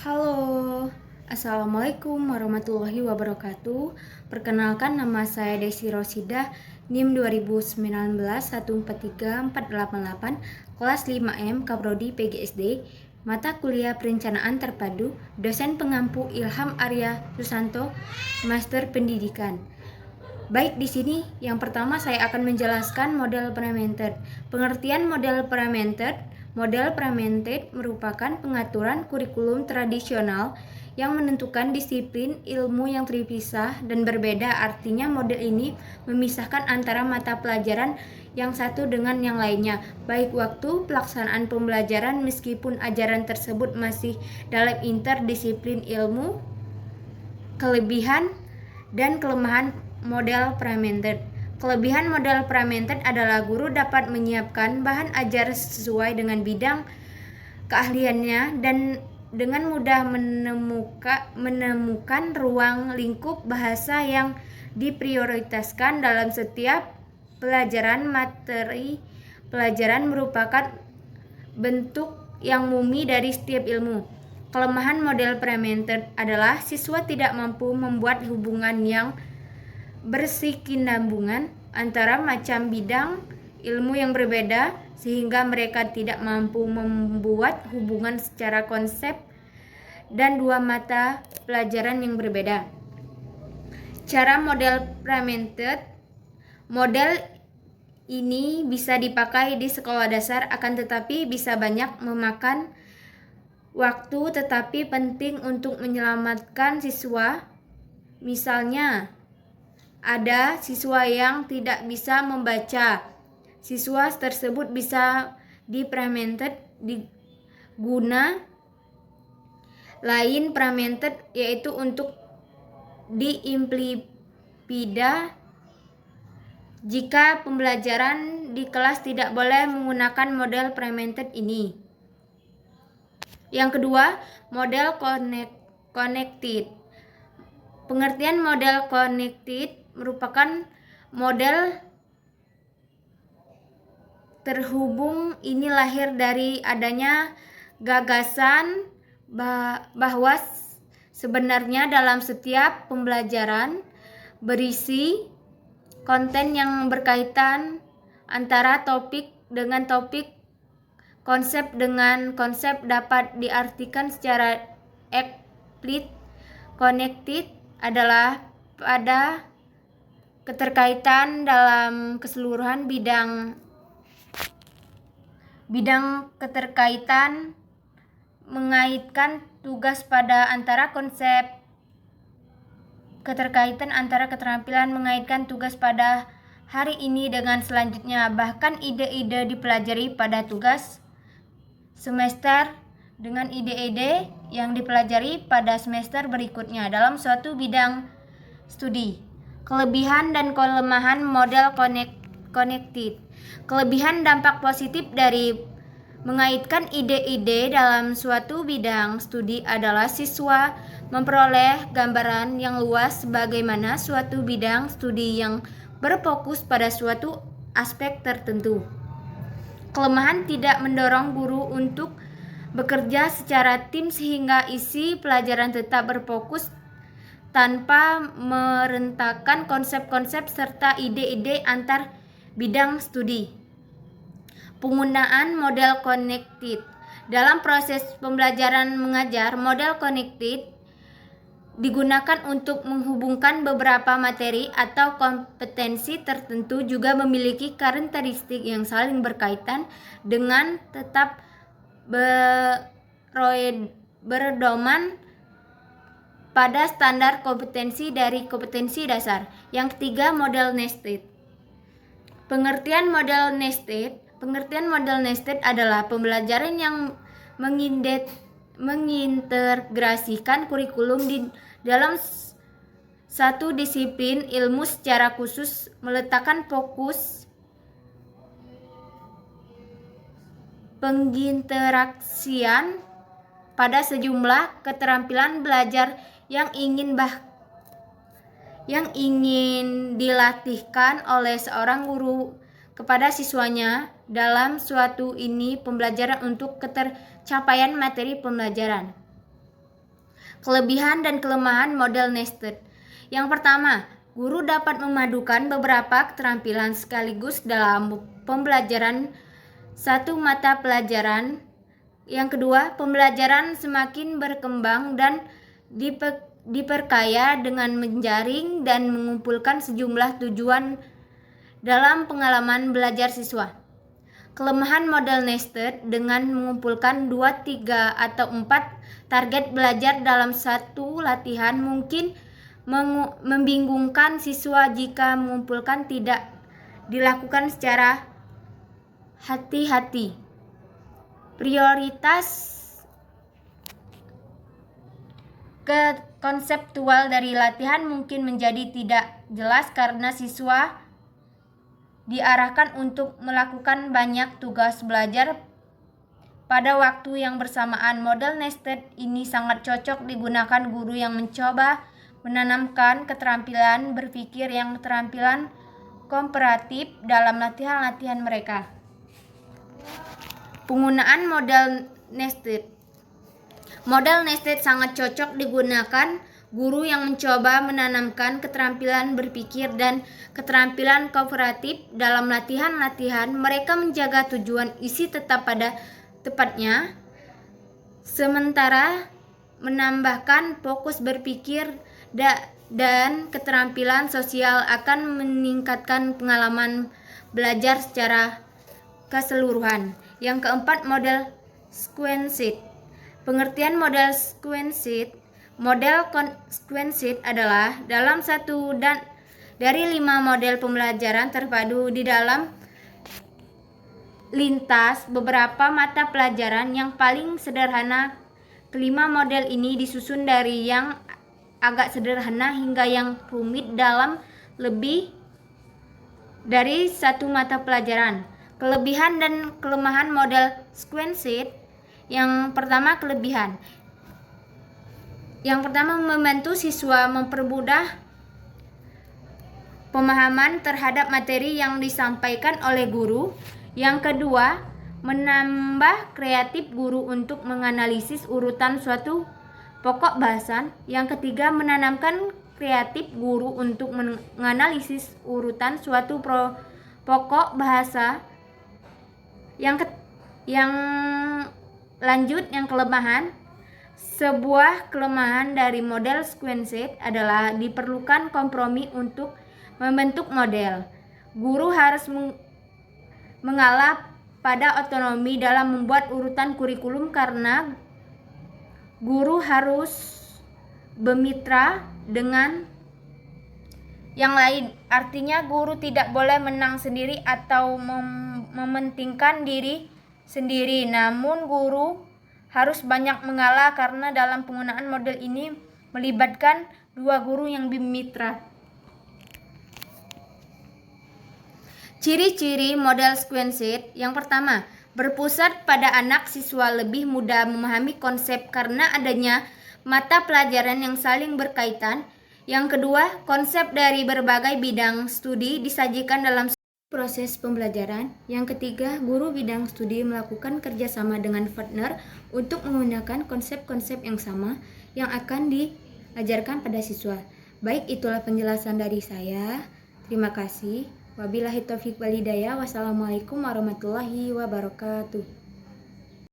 Halo, Assalamualaikum warahmatullahi wabarakatuh. Perkenalkan, nama saya Desi Rosidah, NIM 2019 143488, kelas 5M, Kaprodi PGSD, mata kuliah Perencanaan Terpadu, dosen pengampu Ilham Arya Susanto, Master Pendidikan. Baik, di sini yang pertama saya akan menjelaskan model parameter. Pengertian model parameter. Model parameter merupakan pengaturan kurikulum tradisional yang menentukan disiplin ilmu yang terpisah dan berbeda. Artinya model ini memisahkan antara mata pelajaran yang satu dengan yang lainnya, baik waktu pelaksanaan pembelajaran meskipun ajaran tersebut masih dalam interdisiplin ilmu. Kelebihan dan kelemahan model parameter. Kelebihan model parameter adalah guru dapat menyiapkan bahan ajar sesuai dengan bidang keahliannya dan dengan mudah menemukan ruang lingkup bahasa yang diprioritaskan dalam setiap pelajaran. Materi pelajaran merupakan bentuk yang murni dari setiap ilmu. Kelemahan model parameter adalah siswa tidak mampu membuat hubungan yang berkesinambungan antara macam bidang ilmu yang berbeda, sehingga mereka tidak mampu membuat hubungan secara konsep dan dua mata pelajaran yang berbeda. Cara model parameter. Model ini bisa dipakai di sekolah dasar, akan tetapi bisa banyak memakan waktu, tetapi penting untuk menyelamatkan siswa. Misalnya, ada siswa yang tidak bisa membaca. Siswa tersebut bisa diparameter diguna lain parameter, yaitu untuk diimplementa jika pembelajaran di kelas tidak boleh menggunakan model parameter ini. Yang kedua, model connected. Pengertian model connected merupakan model terhubung. Ini lahir dari adanya gagasan bahwa sebenarnya dalam setiap pembelajaran berisi konten yang berkaitan antara topik dengan topik, konsep dengan konsep, dapat diartikan secara eksplisit. Connected adalah pada keterkaitan dalam keseluruhan bidang keterkaitan, mengaitkan tugas pada antara konsep, keterkaitan antara keterampilan, mengaitkan tugas pada hari ini dengan selanjutnya, bahkan ide-ide dipelajari pada tugas semester dengan ide-ide yang dipelajari pada semester berikutnya dalam suatu bidang studi. Kelebihan dan kelemahan model connected. Kelebihan dampak positif dari mengaitkan ide-ide dalam suatu bidang studi adalah siswa memperoleh gambaran yang luas bagaimana suatu bidang studi yang berfokus pada suatu aspek tertentu. Kelemahan tidak mendorong guru untuk bekerja secara tim sehingga isi pelajaran tetap berfokus tanpa merentakkan konsep-konsep serta ide-ide antar bidang studi. Penggunaan model connected. Dalam proses pembelajaran mengajar, model connected digunakan untuk menghubungkan beberapa materi atau kompetensi tertentu, juga memiliki karakteristik yang saling berkaitan dengan tetap berdoman pada standar kompetensi dari kompetensi dasar. Yang ketiga, model nested. Pengertian model nested. Pengertian model nested adalah pembelajaran yang mengintegrasikan kurikulum di dalam satu disiplin ilmu secara khusus, meletakkan fokus penginteraksian pada sejumlah keterampilan belajar yang ingin dilatihkan oleh seorang guru kepada siswanya dalam suatu ini pembelajaran untuk ketercapaian materi pembelajaran. Kelebihan dan kelemahan model nested. Yang pertama, guru dapat memadukan beberapa keterampilan sekaligus dalam pembelajaran satu mata pelajaran. Yang kedua, pembelajaran semakin berkembang dan diperkaya dengan menjaring dan mengumpulkan sejumlah tujuan dalam pengalaman belajar siswa. Kelemahan model nested dengan mengumpulkan 2, 3, atau 4 target belajar dalam satu latihan mungkin membingungkan siswa jika mengumpulkan tidak dilakukan secara hati-hati. Prioritas konseptual dari latihan mungkin menjadi tidak jelas karena siswa diarahkan untuk melakukan banyak tugas belajar pada waktu yang bersamaan. Model nested ini sangat cocok digunakan guru yang mencoba menanamkan keterampilan berpikir yang keterampilan komparatif dalam latihan-latihan mereka. Penggunaan model nested. Model nested sangat cocok digunakan guru yang mencoba menanamkan keterampilan berpikir dan keterampilan kooperatif dalam latihan-latihan. Mereka menjaga tujuan isi tetap pada tepatnya, sementara menambahkan fokus berpikir dan keterampilan sosial akan meningkatkan pengalaman belajar secara keseluruhan. Yang keempat, model sequenced. Pengertian model sequenced. Model sequenced adalah dalam satu dan dari 5 model pembelajaran terpadu di dalam lintas beberapa mata pelajaran yang paling sederhana. Kelima model ini disusun dari yang agak sederhana hingga yang rumit dalam lebih dari satu mata pelajaran. Kelebihan dan kelemahan model sequenced. Yang pertama, kelebihan. Yang pertama, membantu siswa mempermudah pemahaman terhadap materi yang disampaikan oleh guru. Yang kedua, menambah kreatif guru untuk menganalisis urutan suatu pokok bahasan. Yang ketiga, menanamkan kreatif guru untuk menganalisis urutan suatu pokok bahasa. Yang kelemahan. Sebuah kelemahan dari model sequenced adalah diperlukan kompromi untuk membentuk model. Guru harus mengalah pada otonomi dalam membuat urutan kurikulum karena guru harus bermitra dengan yang lain. Artinya guru tidak boleh menang sendiri atau mementingkan diri sendiri. Namun guru harus banyak mengalah karena dalam penggunaan model ini melibatkan 2 guru yang bermitra. Ciri-ciri model sequenced. Yang pertama, berpusat pada anak siswa, lebih mudah memahami konsep karena adanya mata pelajaran yang saling berkaitan. Yang kedua, konsep dari berbagai bidang studi disajikan dalam proses pembelajaran. Yang ketiga, guru bidang studi melakukan kerjasama dengan partner untuk menggunakan konsep-konsep yang sama yang akan diajarkan pada siswa. Baik, itulah penjelasan dari saya. Terima kasih. Wabillahi taufiq wal hidayah. Wassalamualaikum warahmatullahi wabarakatuh.